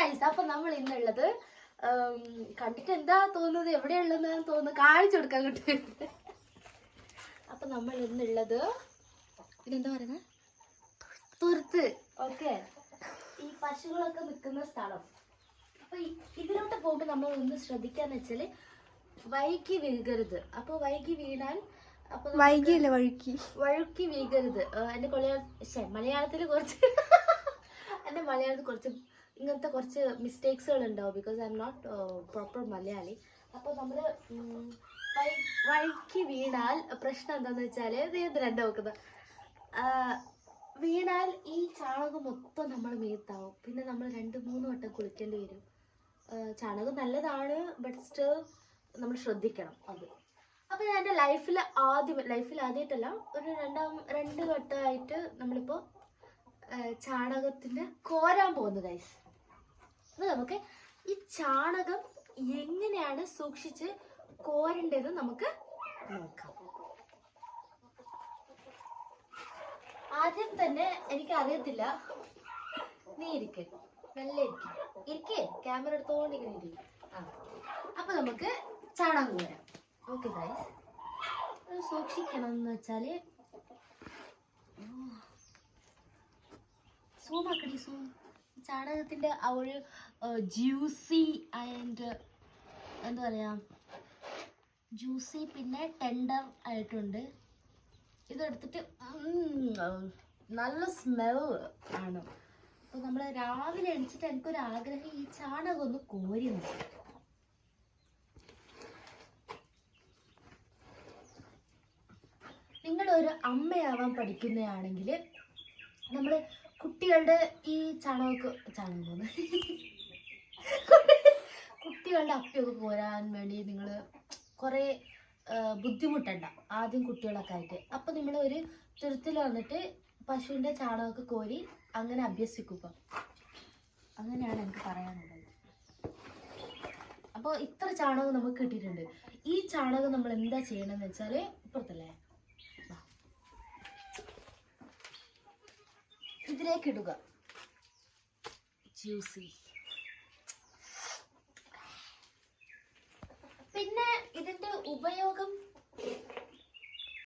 Guys, അപ്പൊ നമ്മൾ ഇന്നുള്ളത് കണ്ടിട്ട് എന്താ തോന്നുന്നത്, എവിടെയുള്ളതെന്ന് തോന്നുന്നു, കാണിച്ചു കൊടുക്കാൻ കിട്ടും. അപ്പൊ നമ്മൾ ഇന്നുള്ളത് ഇതെന്താ പറയുന്നത്, തുരുത്ത്. ഓക്കെ, ഈ പശുക്കളൊക്കെ നിൽക്കുന്ന സ്ഥലം. അപ്പൊ ഇതിലോട്ട് പോകുമ്പോ നമ്മൾ ഒന്ന് ശ്രദ്ധിക്കാന്ന് വെച്ചാല് വൈകി വീഴരുത്. അപ്പൊ വൈകി വീണാൽ വഴുക്കി വീഴരുത്. എന്റെ മലയാളത്തിൽ കുറച്ച് എന്റെ മലയാളത്തിൽ കുറച്ച് ഇങ്ങനത്തെ കുറച്ച് മിസ്റ്റേക്സുകൾ ഉണ്ടാവും. Because I'm not proper Malayali. അപ്പോൾ നമ്മൾ വഴുക്കി വീണാൽ പ്രശ്നം എന്താണെന്ന് വെച്ചാൽ ഇത് രണ്ടും നോക്കുന്നത്, വീണാൽ ഈ ചാണകം മൊത്തം നമ്മൾ മേത്താവും. പിന്നെ നമ്മൾ 2-3 വട്ടം കുളിക്കേണ്ടി വരും. ചാണകം നല്ലതാണ്, ബട്ട് സ്റ്റിൽ നമ്മൾ ശ്രദ്ധിക്കണം അത്. അപ്പോൾ ഞാൻ എൻ്റെ ലൈഫിൽ ആദ്യമായിട്ടല്ല, ഒരു 2 വട്ടമായിട്ട് നമ്മളിപ്പോൾ ചാണകത്തിന് കോരാൻ പോകുന്നു ഗൈസ്. അപ്പോൾ നമുക്ക് ഈ ചാണകം എങ്ങനെയാണ് സൂക്ഷിച്ച് കോരേണ്ടത് നമുക്ക് നോക്കാം. ആദ്യം തന്നെ എനിക്ക് അറിയത്തില്ല, നീ ഇരിക്കേ, നല്ല ഇരിക്കേ, ക്യാമറ എടുത്തോണ്ടിരിക്കണേ. അപ്പൊ നമുക്ക് ചാണകം കോരാം. ഓക്കെ ഗൈസ്, സൂക്ഷിക്കണം എന്ന് വെച്ചാല് സൂമാക്കടി സൂം. ചാണകത്തിന്റെ ആ ഒരു ജ്യൂസി ആൻഡ് എന്താ പറയാ, ജ്യൂസി പിന്നെ ടെൻഡർ ആയിട്ടുണ്ട്. ഇതെടുത്തിട്ട് നല്ല സ്മെൽ ആണ്. അപ്പോൾ നമ്മൾ രാവിലെ എണിച്ചിട്ട് എനിക്കൊരു ആഗ്രഹം ഈ ചാണകം ഒന്ന് കോരി നോക്കാം. നിങ്ങളൊരു അമ്മയാവാൻ പഠിക്കുന്നതാണെങ്കിൽ നമ്മൾ കുട്ടികളുടെ ഈ കുട്ടികളുടെ അപ്പിയൊക്കെ കോരാൻ വേണ്ടി നിങ്ങൾ കുറേ ബുദ്ധിമുട്ടണ്ട ആദ്യം കുട്ടികളൊക്കെ ആയിട്ട്. അപ്പം നിങ്ങൾ ഒരു തുരുത്തിൽ വന്നിട്ട് പശുവിൻ്റെ ചാണകമൊക്കെ കോരി അങ്ങനെ അഭ്യസിക്കുക. അങ്ങനെയാണ് എനിക്ക് പറയാനുള്ളത്. അപ്പോൾ ഇത്ര ചാണകം നമുക്ക് കിട്ടിയിട്ടുണ്ട്. ഈ ചാണകം നമ്മൾ എന്താ ചെയ്യണമെന്ന് വെച്ചാൽ, ഇപ്പുറത്തല്ലേ, ഇതിലേക്ക് ഇടുക. ജ്യൂസി. പിന്നെ ഇതിന്റെ ഉപയോഗം